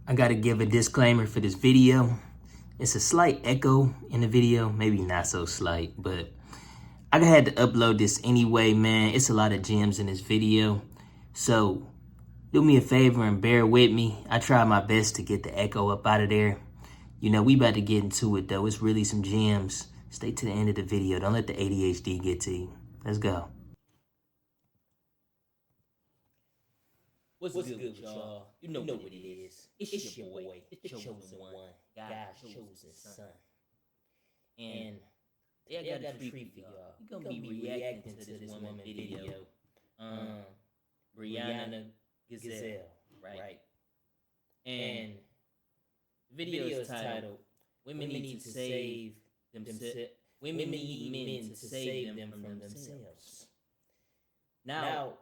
I gotta give a disclaimer for this video. It's a slight echo in the video, maybe not so slight, but I had to upload this anyway, man. It's a lot of gems in this video. So do me a favor and bear with me. I tried my best to get the echo up out of there. You know, we about to get into it though. It's really some gems. Stay to the end of the video. Don't let the ADHD get to you. Let's go. What's good with y'all? You know what it is. It's your boy, the chosen one, God's chosen son. And yeah, I got a treat for y'all. We're gonna be reacting to this woman video. Brianna Gazelle, right? And the video is titled Women Need to Save Themselves. Women Need Men to Save Them from Themselves. Now,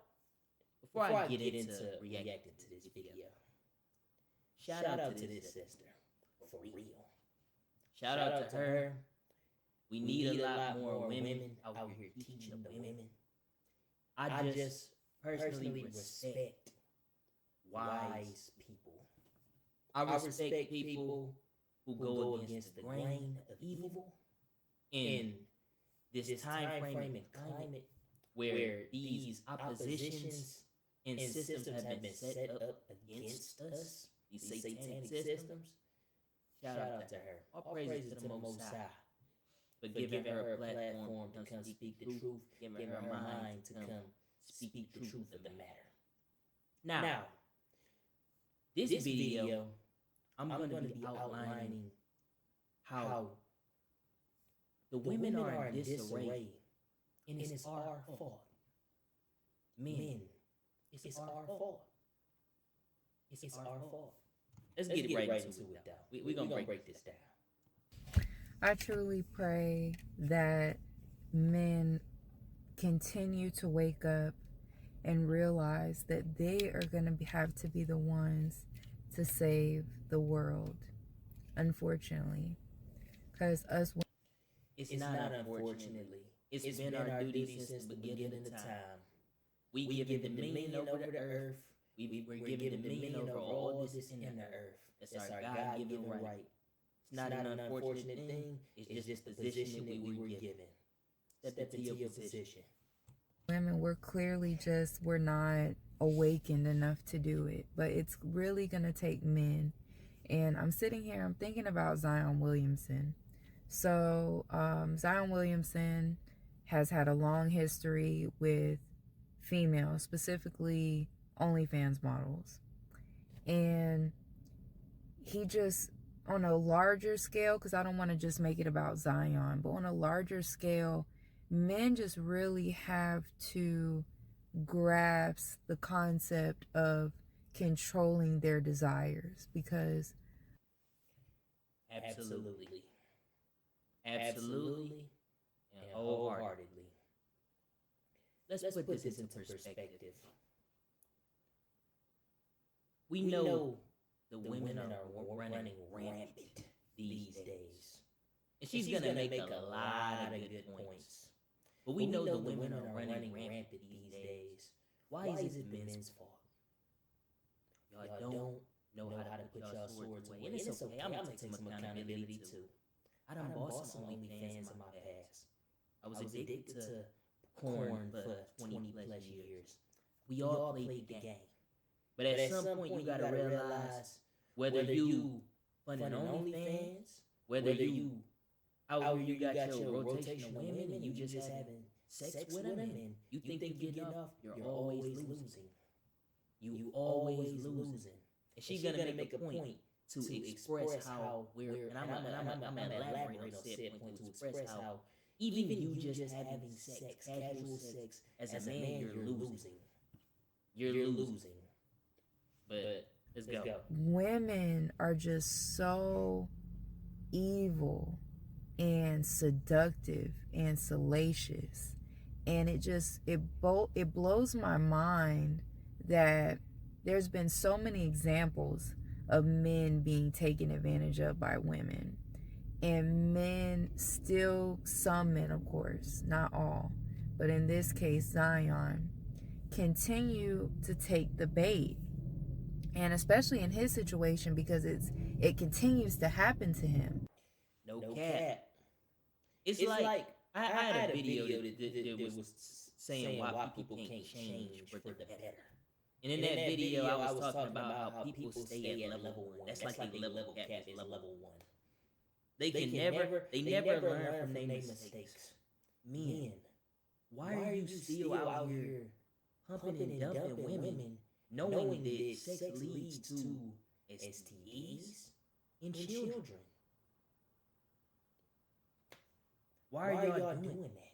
before I get into reacting to this video, shout out to this sister, for real. Shout out to her. We need a lot more women out here teaching the women. I just personally respect wise people. I respect people who go against the grain of evil in this time frame and climate where these oppositions and systems have been set up against us, these satanic systems. Shout out to her. All praises to the Most High for giving her a platform to come speak the truth, giving her a mind to come speak the truth of the matter. Now, this video, I'm going to be outlining how the women are in disarray, and it's our fault. Men, it's our fault. It's our fault. Let's get right into it, though. We're going to break this down. I truly pray that men continue to wake up and realize that they are going to have to be the ones to save the world, unfortunately. Because it's not unfortunately. It's been our duty since the beginning of time. We give the dominion over the earth. We're given dominion over all this in the earth. That's our God-given right. It's not an unfortunate thing. It's just the position that we were given. Step into your position. women, we're not awakened enough to do it. But it's really going to take men. And I'm sitting here, I'm thinking about Zion Williamson. So Zion Williamson has had a long history with females, specifically OnlyFans models. And he just, on a larger scale, because I don't want to just make it about Zion, but on a larger scale, men just really have to grasp the concept of controlling their desires, because Absolutely, and wholeheartedly. Let's put this into perspective. We know the women are running rampant these days. And she's going to make a lot of good points. But we know the women are running rampant these days. Why is it men's fault? Y'all don't know how to put y'all swords away. And it's okay. I'm going to take some accountability too. I done bought some OnlyFans in my past. I was addicted to porn for 20 plus years. We all played the game. But at some point, you gotta realize whether you funding OnlyFans, whether you out here you got your rotational women and you just having sex with them and you think you get enough, you're always losing. You always losing. And she's gonna make a point to express how we're, and I'm gonna elaborate on said point to express how even you just having sex, casual sex, as a man, you're losing. You're losing. But let's go. women are just so evil and seductive and salacious, and it blows my mind that there's been so many examples of men being taken advantage of by women, and men still, some men of course, not all, but in this case Zion, continue to take the bait. And especially in his situation, because it continues to happen to him. No cap. It's like I had a video that was saying why people can't change for the better. And in that video, I was talking about how people stay at level 1. That's like they level cap is level 1. They never learn from their mistakes. Men, why are you still out here pumping and dumping women, knowing that sex leads to STDs and children? Why are y'all doing that?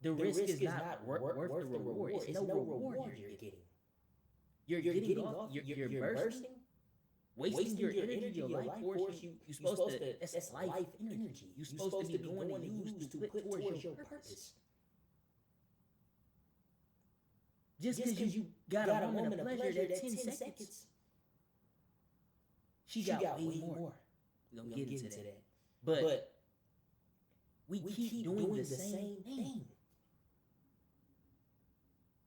The risk is not worth the reward. It's no reward you're getting. You're getting off. You're bursting, wasting your energy, your life force. You're supposed to. That's life energy. You're supposed to be going to use to put towards your purpose. Just because you got a moment of pleasure, that 10 seconds, she got way more. We're gonna get into that. But we keep doing the same thing.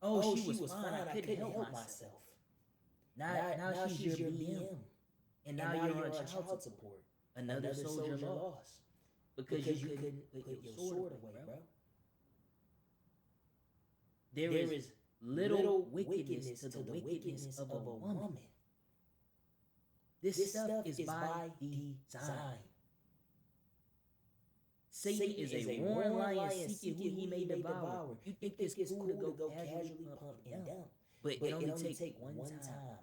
Oh, she was fine. I couldn't help myself. Now she's your BM. And now you're on child support. Another soldier lost. Because you couldn't put your sword away, bro. There is little wickedness to the wickedness of a woman. This stuff is by design. Satan is a roaring lion seeking who he may devour. You think it's cool to go casually pump and dump, but it only take one time,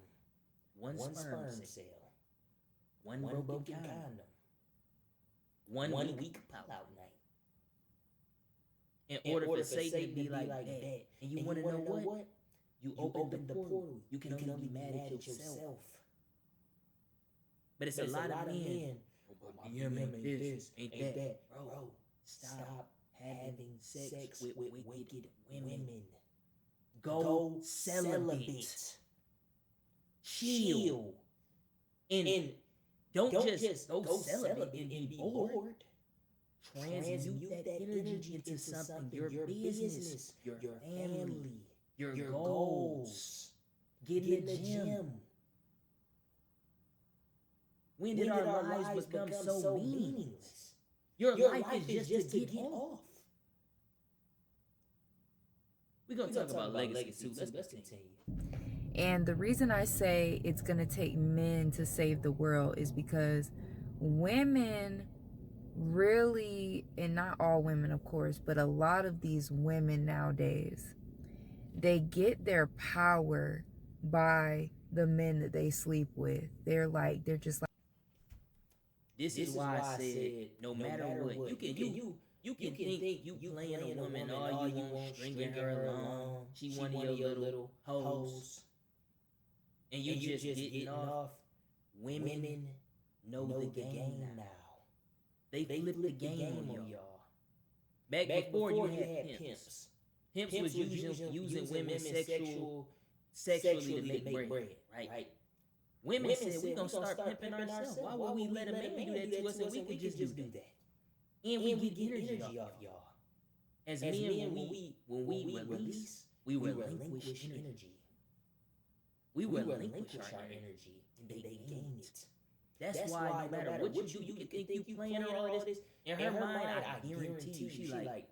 one sperm cell, one broken condom, one week pull-out night. In order for Satan to be like that, and you want to know what? You open the portal. You can only be mad at yourself. But it's a lot of men. Yeah, man, this ain't that, bro. Stop having sex with wicked women. Go celibate. Chill. And don't just go celibate and be bored. Transmute that energy into something. Your business, your family, your goals. Get in the gym. When did our lives become so meaningless? Your life is just to get off. We're going to talk about legacy too. Let's continue. And the reason I say it's going to take men to save the world is because women really, and not all women, of course, but a lot of these women nowadays, they get their power by the men that they sleep with. They're just like, this is why I said, no matter what, you can think you playing a woman all you want, stringing her along. She one of your little hoes, and you just getting off. Women know the game now. They flipped the game on y'all. Back before you had pimps. Pimps was using women sexually to make bread, right? Women said, we're going to start pimping ourselves. Why would we let a man do that to us and we could just do that? And we get energy off y'all. As men, when we release, we relinquish energy. We relinquish our energy and they gain it. That's why no matter what you do, you can think you playing her all this. In her mind, I guarantee you, she like,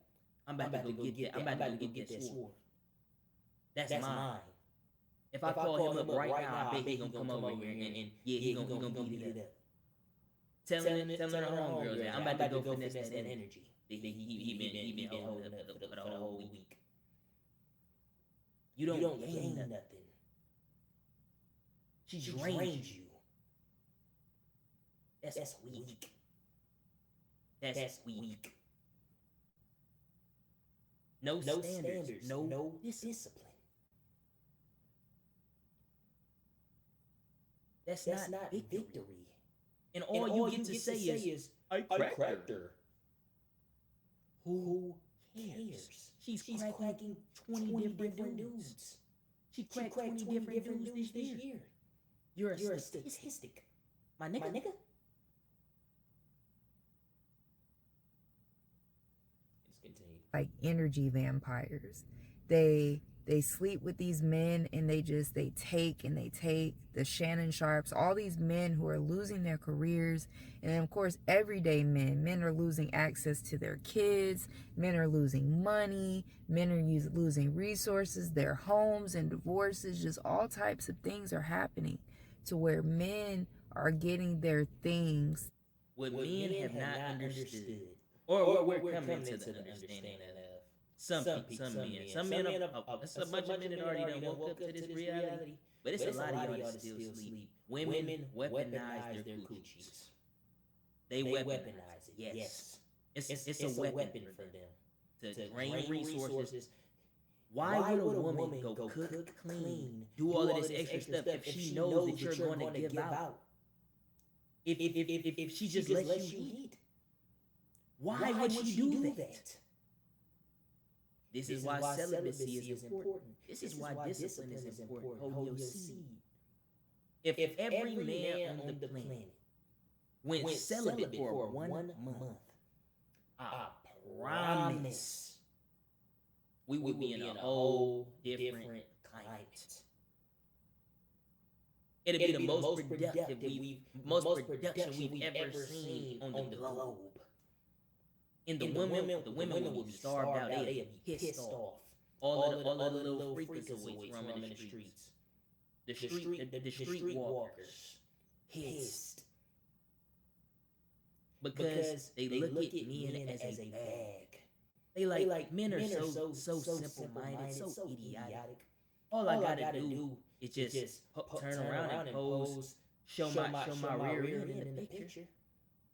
I'm about to go get that. I'm about to go get that sword. That's mine. If I call him up right now, I bet he gonna come over here and yeah, he gonna beat it up. Telling her homegirls that I'm about to go finesse that energy. He been holding up for the whole week. You don't gain nothing. She drains you. That's weak. That's weak. No standards, no discipline. That's not victory. And all you get to say is, I cracked her. Who cares? She's cracking 20 different dudes. She cracked 20 different dudes this year. You're a statistic. My nigga. Let's continue. Like energy vampires. They They sleep with these men and they take and they take. The Shannon Sharps, all these men who are losing their careers. And then, of course, everyday men are losing access to their kids. Men are losing money. Men are losing resources, their homes and divorces. Just all types of things are happening to where men are getting their things. What men have not understood, or what we're coming to the understanding of. Some men, some men, it's a bunch of men that already done woke up to this reality, but it's a lot of y'all that still sleep. Women weaponize their coochies. They weaponize it. Yes, it's a weapon for them to drain resources. Why would a woman go cook, clean, do all of this extra stuff if she knows that you're going to give out? If she just lets you eat, why would she do that? This is why celibacy is important. This is why discipline is important. Hold your seed. If every man on the planet went celibate for 1 month, I promise we would be in a whole different climate. It'd be the most production we've ever seen on the globe. And the women will be starved out. They'll be pissed off. All the little freakazoids roaming in the streets. The street walkers pissed because they look at men as a bag. They like men are so simple-minded, so idiotic. All I gotta do is just turn around and pose, show my rear end in the picture.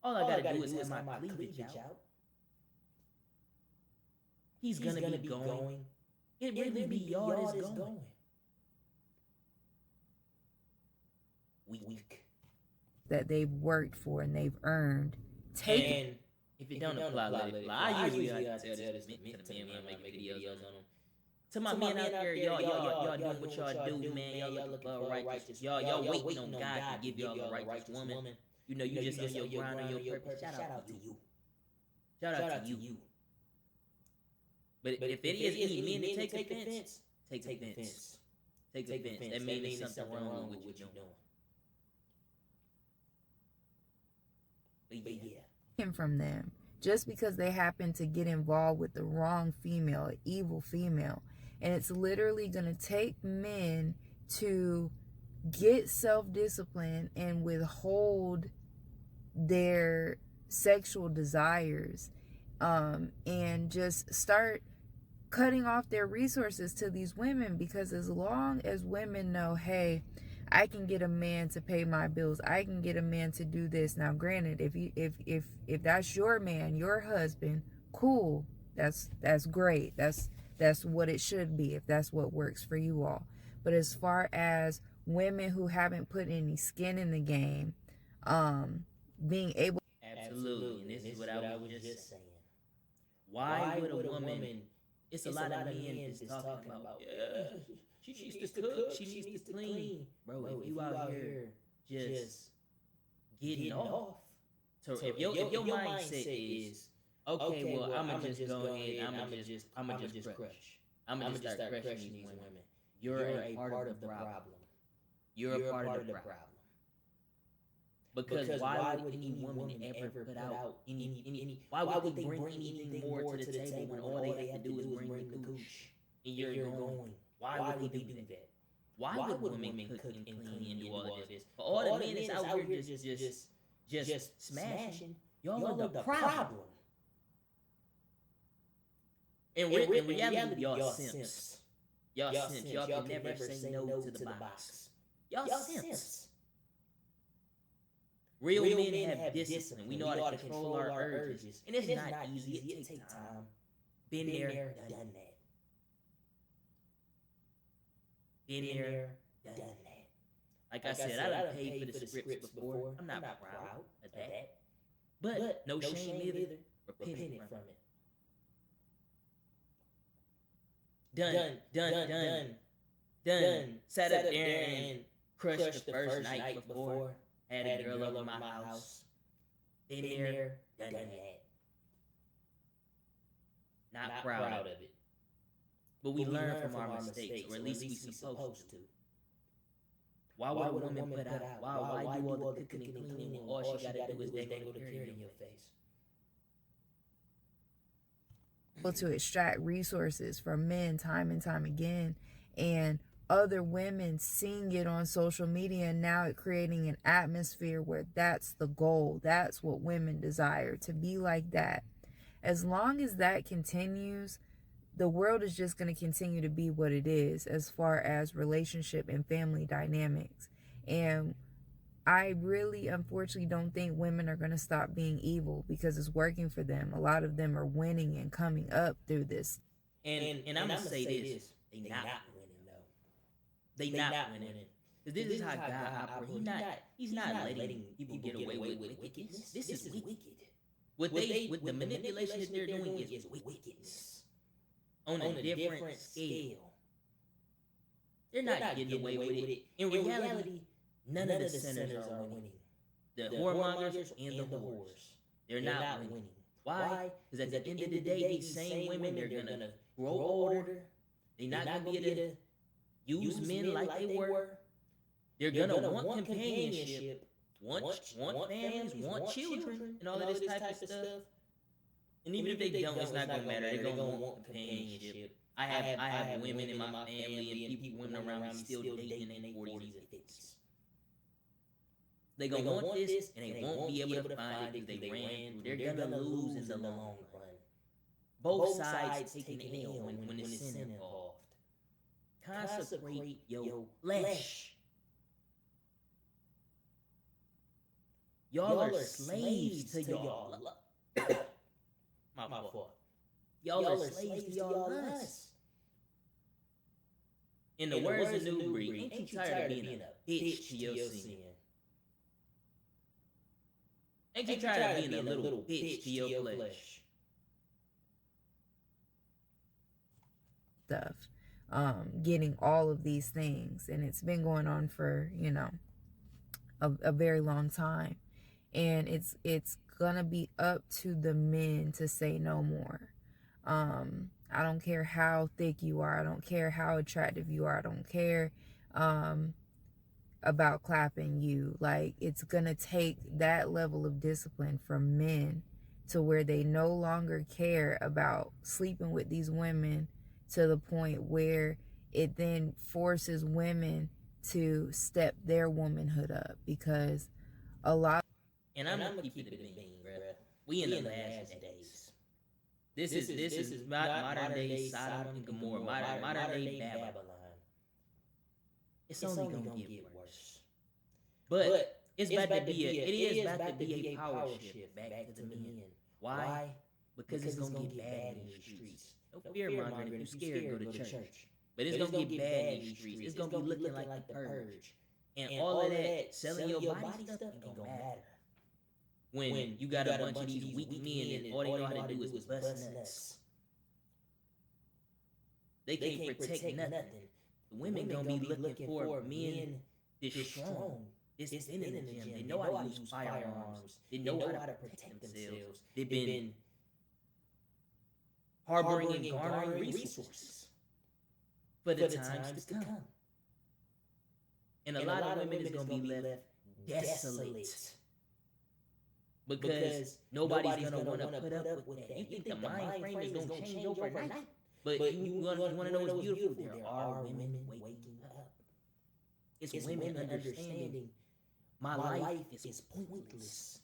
All I gotta do is have my cleavage out. He's gonna be going. It really be y'all that's going. Weak. That they've worked for and they've earned. Take and if it don't apply, let it apply. I usually tell this to the men when I make videos on them. To my men out there, y'all doing what y'all do, man. Y'all looking for righteous. Y'all waiting on God to give y'all a righteous woman. You know, you just on your grind on your purpose. Shout out to you. Shout out to you. But if it is any men that take offense, take offense. Take offense. That means there's something wrong with what you're doing. But yeah. From them just because they happen to get involved with the wrong female, an evil female. And it's literally going to take men to get self-discipline and withhold their sexual desires, and just start cutting off their resources to these women. Because as long as women know, hey, I can get a man to pay my bills, I can get a man to do this. Now granted, if that's your man, your husband, cool, that's great, that's what it should be, if that's what works for you all. But as far as women who haven't put any skin in the game, being able, absolutely, and this is what I was just saying. Why would a woman? It's a lot of men just talking about, yeah, she needs to cook, she needs to clean. Bro, if you out here just getting off, so if your mindset is, okay, well, I'ma just go ahead, I'ma just crush. I'ma just start crushing these women. You're a part of the problem. You're a part of the problem. Because why would any woman ever put out any why would they bring anything more to the table when all they have to do is bring the cooch and you're going? Why would they do that? Why would women cook and clean and do all of this? But all the men is out here just smashing. Y'all are the problem. In reality, y'all simps. Y'all can never say no to the box. Y'all simps. Real men have discipline. We know how to control our urges. And it's not easy. It takes time. Been there, done that. Been there, done that. Like I said, I done paid for the scripts before. I'm not proud of that. But no shame either. Repenting from it. Done. Sat up there and crushed the first night before. Had a girl over my house. Been there, done that. Not proud of it. but we learn from our mistakes, or at least we supposed to. Why would a woman put out? Why do all the cooking and cleaning when all she gotta do is dangle the carrot in your face? To extract resources from men time and time again, and other women seeing it on social media, and now it creating an atmosphere where that's the goal. That's what women desire, to be like that. As long as that continues, the world is just going to continue to be what it is as far as relationship and family dynamics. And I really, unfortunately, don't think women are going to stop being evil because it's working for them. A lot of them are winning and coming up through this. And I'm going to say this. They not winning, though. They not winning. Because this is how God operates. He's not letting people get away with wickedness. This is wicked. What the manipulation that they're doing is wickedness. On a different scale. They're not getting away with it. In reality, none of the sinners are winning. The whoremongers and the whores. They're not winning. Why? Because at the end of the day, these same women, they're going to grow older. They're not going to be able to use men like they were. They're going to want companionship, want families, want children, and all of this type of stuff. And even if they don't, it's not going to matter. They're going to want companionship. I have women in my family and people, women around me still dating in their 40s and 50s. They're going to want this, and they won't be able to find it because they ran through. They're going to lose in the long run. Both sides taking the L when there's sin involved. Consecrate your flesh. Y'all are slaves to y'all. My fault. Y'all are slaves to y'all lust. In the words of New Breed, ain't you tired of being a bitch to your sin? Ain't you tired of being a little bitch to your flesh? Stuff. Getting all of these things, and it's been going on for, a very long time. And it's gonna be up to the men to say no more. I don't care how thick you are. I don't care how attractive you are. I don't care about clapping you. Like, it's gonna take that level of discipline from men to where they no longer care about sleeping with these women, to the point where it then forces women to step their womanhood up, because a lot. And I'm gonna keep it a bean, bruh. We in the last days. This is modern day Sodom and Gomorrah, modern day Babylon. It's only gonna get worse. But it is about to be a power shift back to the men. Why? Because it's gonna get bad in these streets. No fear mongering. If you're scared, go to church. But it's gonna get bad in these streets. It's gonna be looking like the purge. And all of that selling your body stuff ain't gonna matter. When you got a bunch of these weak men and all they know how to do is bust nuts. They can't protect nothing. The women gonna be looking for men that's strong, that's been in the gym. They know how to use firearms. They know how to protect themselves. They've been harboring and garnering resources for the times to come. And a lot of women is gonna be left desolate. Because nobody's gonna want to put up with that. You think the mind frame is gonna change overnight? But you want to know what's beautiful? There are women waking up. It's women understanding my life is pointless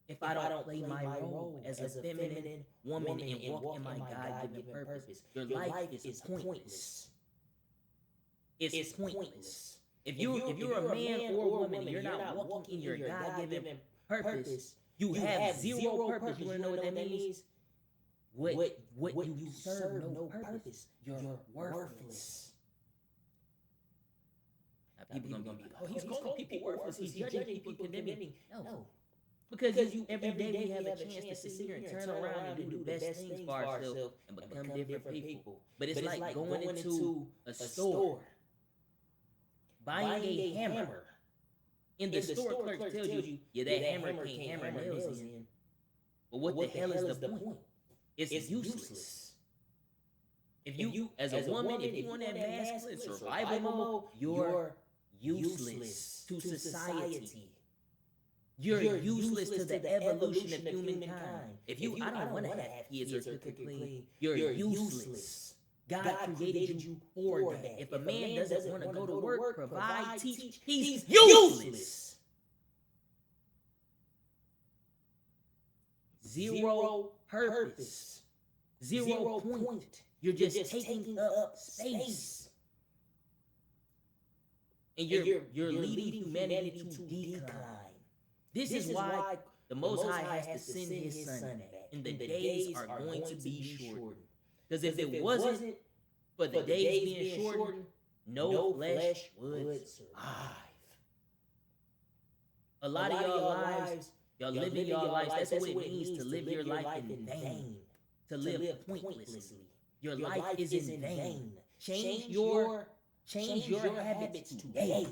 if I don't play my role as a feminine woman and walk in my God-given purpose. Your life is pointless. It's pointless. If you're a man or a woman and you're not walking in your God-given purpose, you have zero purpose. You wanna know what that means? What you serve no purpose. You're worthless. Now people gonna be like, oh, he's calling people worthless. He's judging people, condemning. No. Because every day we have a chance to sit here and turn around and do the best things for ourselves and become different people. But it's like going into a store, buying a hammer. And the store clerk tells you, yeah, that hammer can't hammer nails in. But what the hell is the point? It's useless. If you, as a woman, if you on that masculine survival mode, you're useless to society. You're useless to the evolution of humankind. If you, I don't want to have kids or cook and clean, you're useless. God created you for that. If a man doesn't want to go to work, provide, teach, he's useless. Zero purpose. Zero point. You're just taking up space. And you're leading humanity to decline. This is why the Most High has to send his son back. And the days are going to be shortened. Because if it wasn't for the days being shortened, no flesh would survive. A lot of y'all lives, y'all living y'all lives, that's what it means to live your life in vain. To live pointlessly. Your life is in vain. Change your habits today.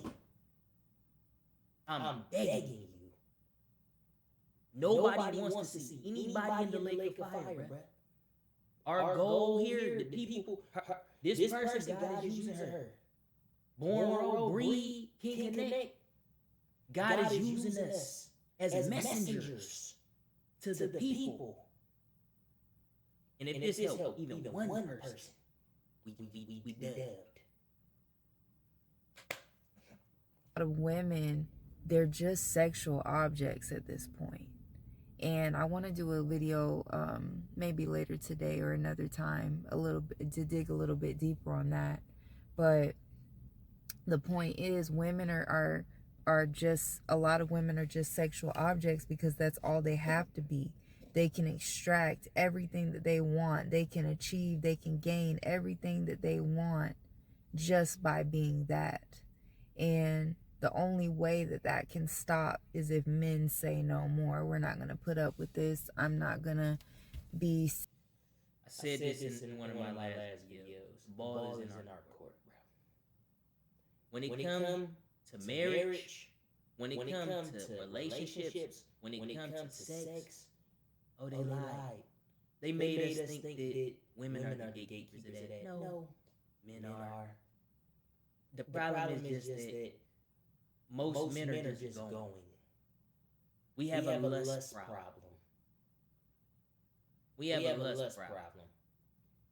I'm begging you. Nobody wants to see anybody in the lake of fire, bro. Our goal here, the people, this person, God is using her. Born Row, Breed, King Connect, God is using us as messengers to the people. And if this helps even one person, we dubbed. A lot of women, they're just sexual objects at this point. And I want to do a video maybe later today or another time a little bit to dig a little bit deeper on that. But the point is, women are just, a lot of women are just sexual objects because that's all they have to be. They can extract everything that they want. They can achieve, they can gain everything that they want just by being that. And the only way that that can stop is if men say no more. We're not going to put up with this. I'm not going to be... I said this in one of my last videos. Ball is in our court, bro. When it comes to marriage, when it comes to relationships, when it comes to sex, oh, they lied. They made us think that women are the gatekeepers of that. No, men are. The problem is just that most men are just going. We have a lust problem. We have a lust problem.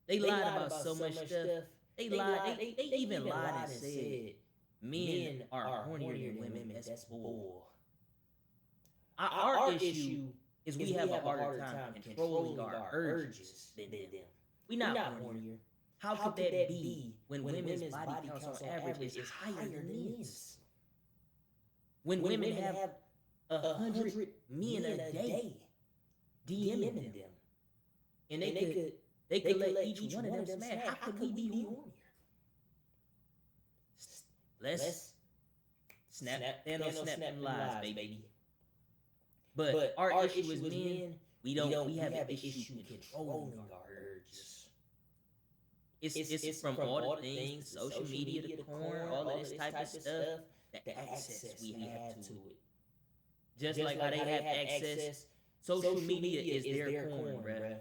They lied about so much stuff. They lied. They even lied and said men are hornier than women. That's bull. Our issue is we have a harder time controlling our urges than them. We're not hornier. How could that be when women's body counts on average is higher than men's? When women have 100 men a day DMing them, and they could let each one of them smash. How could we be hornier? Let's snap them lies, baby. But our issue is men. We have an issue controlling our urges. It's from all the things, social media, the corn, all of this type of stuff, the access we have to it. Just like how they have access, social media is their corn, bruh.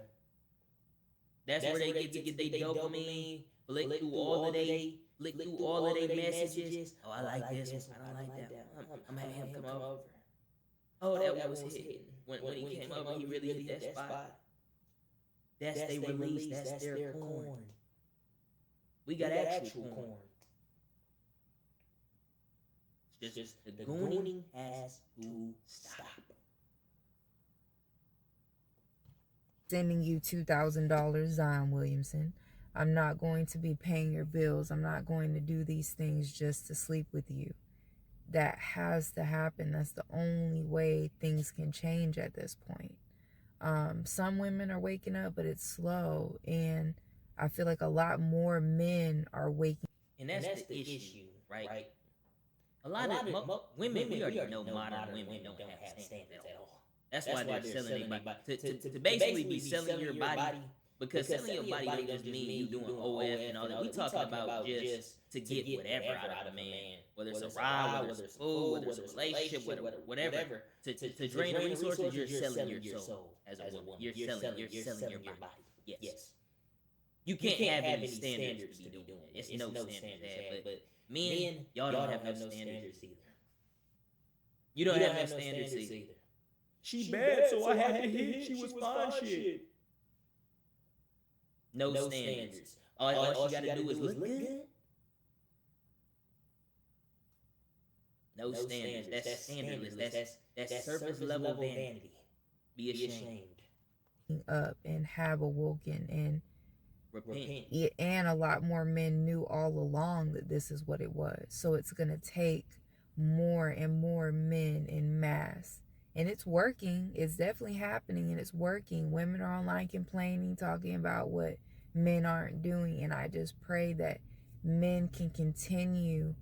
That's where they get to get their dopamine, flick through all of their messages. Oh, I like this one. I don't like that one. I'm gonna have him come over. Oh, that was hitting. When he came over, he really hit that spot. That's they release. That's their corn. We got actual corn. It's just the gooning has to stop. Sending you $2,000, Zion Williamson. I'm not going to be paying your bills. I'm not going to do these things just to sleep with you. That has to happen. That's the only way things can change at this point. Some women are waking up, but it's slow. And I feel like a lot more men are waking up. And that's the issue, right? A lot of women, we already know modern women don't have standards at all. That's why they're selling their body. To basically be selling your body, because selling your body don't just mean you doing OF and all that. We talking about just to get whatever out of a man. Whether it's a ride, whether it's food, whether it's a relationship, whatever. To drain the resources, you're selling your soul as a woman. You're selling your body. Yes. You can't have any standards to be doing it. It's no standards there. But men, y'all don't have no standards either. You don't have no standards either. She bad, so I had to hit. She was fine shit. No standards. All she gotta do is look good. No standards. That's standardless. That's surface level vanity. Be ashamed. Up and have awoken, and Repent. and a lot more men knew all along that this is what it was. So it's going to take more and more men in mass, and it's working. It's definitely happening, and it's working. Women are online complaining, talking about what men aren't doing, and I just pray that men can continue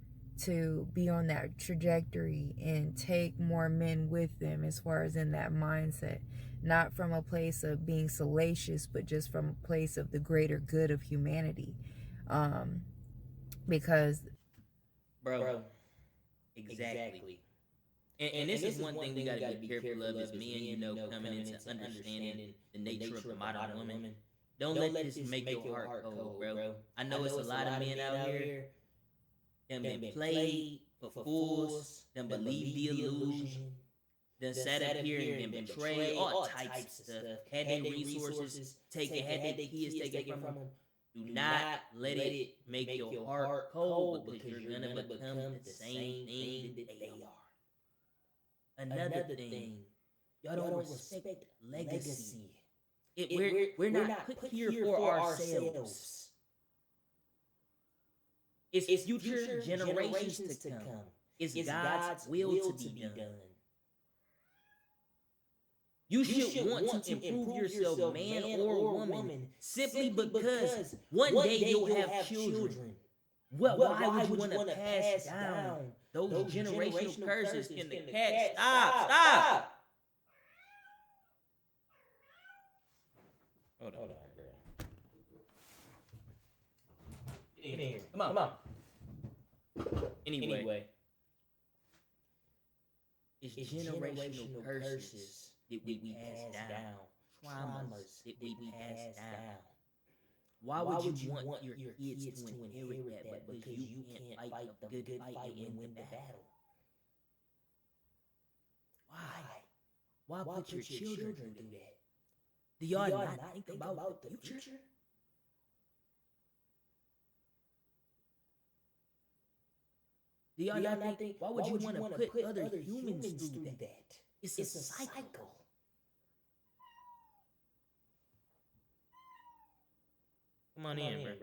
to be on that trajectory and take more men with them, as far as in that mindset, not from a place of being salacious, but just from a place of the greater good of humanity. Because Bro, exactly. And this is one thing we gotta be careful of as men, coming into understanding the nature of a modern woman. Don't let this make your heart cold, bro. I know it's a lot of men out here that been played for fools, that believe the illusion, that sat up here and been betrayed, all types of stuff. Had their resources taken, had their kids taken from them. Do not let it make your heart cold, because you're gonna become the same thing that they are. Another thing, y'all don't respect legacy. We're not put here for ourselves. It's future generations to come. It's God's will to be done. You should want to improve yourself, man or woman, simply because one day you'll have children. Why would you want to pass down those generational curses in the cat? Stop! Hold on, girl. Get in here. Come on. Anyway, it's generational curses that we pass down, traumas that we pass down. Why would you want your kids to inherit that because you can't fight the good fight and win the battle? Why put your children through that? Do y'all not think about the future? Do y'all not think, why would you want to put other humans through that? It's a cycle. Come on in, bro.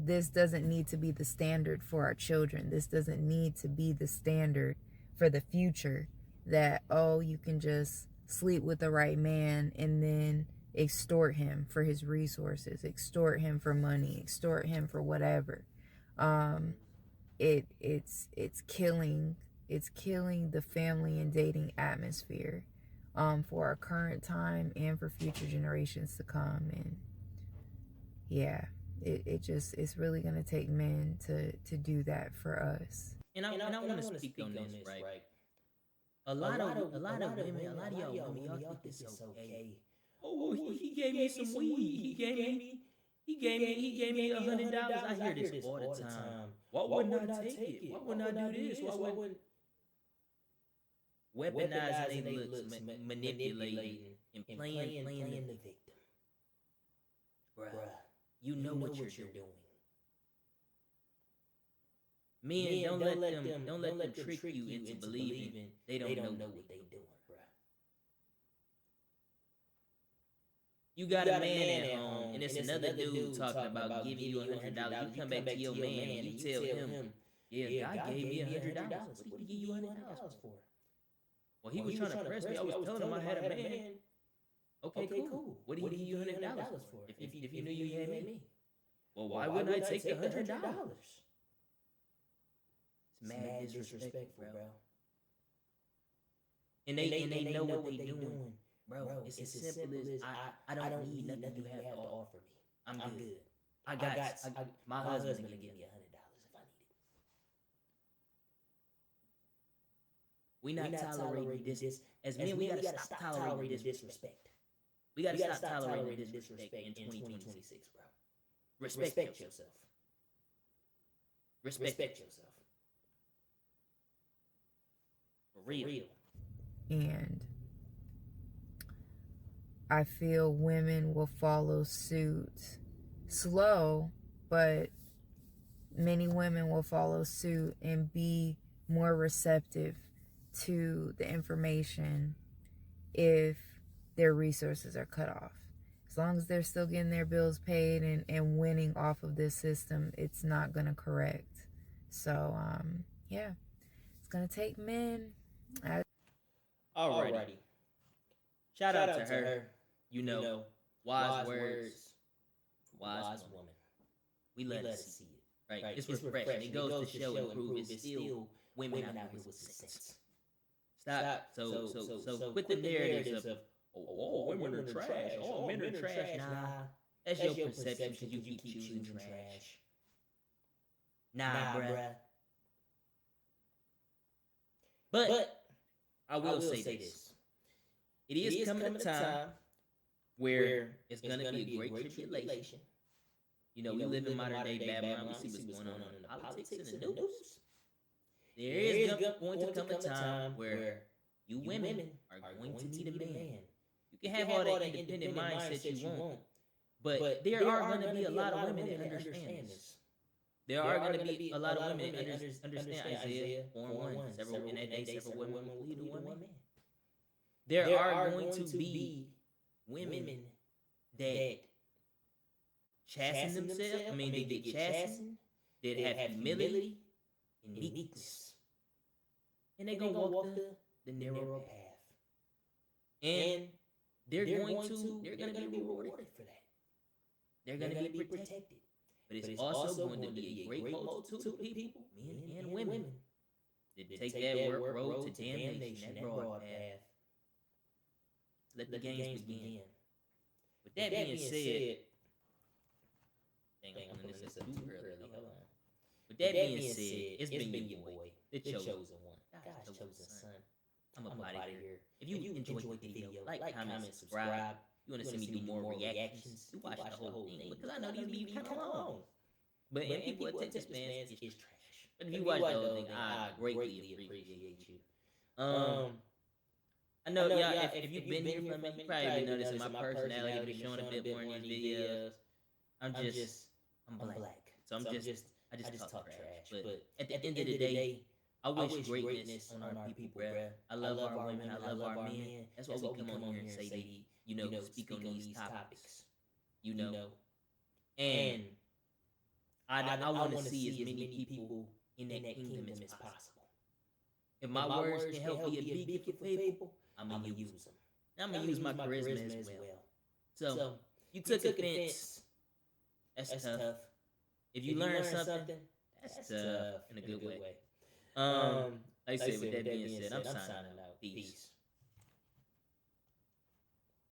this doesn't need to be the standard for our children. This doesn't need to be the standard for the future, that, oh, you can just sleep with the right man and then extort him for his resources, extort him for money, extort him for whatever. It's killing the family and dating atmosphere for our current time and for future generations to come. And yeah, it's really gonna take men to do that for us. And I want to speak on this, right? A lot of women, a lot of y'all women, y'all think this is okay. Oh, he gave me some weed. He gave me $100. I hear this all the time. Why wouldn't I take it? Why wouldn't I do this? Why wouldn't weaponizing their looks, manipulating and playing the victim? Bruh, you know what you're doing. Men, don't let them trick you into believing they don't know what they doing, bruh. You got a man at home, and it's another dude talking about giving you $100. You come back to your man and you tell him, yeah, God gave me $100. What did he give you $100 for? Well, he was trying to press me. I was telling him I had a man. Okay, cool. What did he give you $100 for? If you knew you had me. Well, why wouldn't I take the $100? It's mad disrespectful, bro. And they know what they doing. Bro, it's as simple as I don't need nothing you have to offer me. I'm good. I got my husband's gonna give me $100 if I need it. We not tolerating this. As men, we gotta stop tolerating disrespect. We gotta stop tolerating disrespect in 2026, bro. Respect yourself. Respect yourself. For real. And I feel women will follow suit. Slow, but many women will follow suit and be more receptive to the information if their resources are cut off. As long as they're still getting their bills paid and winning off of this system, it's not going to correct. So, yeah, it's going to take men. Alrighty. Shout out to her. You know, wise words, wise woman. We let her see it. Right? It's refreshing. It goes to show and prove it's still women out here with sense. Stop. So quit the narratives of, oh, women are trash. Oh, men are trash. Nah, that's your perception because you keep choosing trash. Nah, bruh. But I will say this. It is coming a time where it's going to be a great tribulation. You know, we live in modern day Babylon. We see what's going on in the politics and the news. There is going to come a time where you women are going to need a man. You can have all that independent mindset you want, but there are going to be a lot of women that understand this. There are going to be a lot of women that understand Isaiah 4:1. Several in that day, several women will lead to one man. There are going to be women that chasten themselves. I mean, they get chastened, that have humility and meekness. And they're going to walk the narrow path. And they're going to be rewarded for that. They're going to be protected. But it's also going to be a great multitude of people, men and women, that take that road to damnation, that broad path. Let the games begin. With that being said, dang, this is too early. Hold on. With that being said, it's been your boy, the chosen one, God's chosen son. I'm up out of here. If you enjoyed the video, like, comment, subscribe. You want to see me do more reactions? You watch the whole thing because I know these be kind of long. But in people attention spans, it's trash. But if you watch the whole thing, I greatly appreciate you. I know, y'all, if you've been here for me, you probably been noticing my personality been showing a bit more in these videos. I'm black. So I just talk trash. But at the end of the day, I wish greatness on our people, bruh. I love our women, I love our men. That's why we come on here and say, speak on these topics. And I want to see as many people in that kingdom as possible. If my words can help be a beacon for people, I'm going to use them. I'm going to use my charisma as well. So, you took offense. That's tough. If you learn something, that's tough in a good way. Like I said, with that being said, I'm signing out. Peace.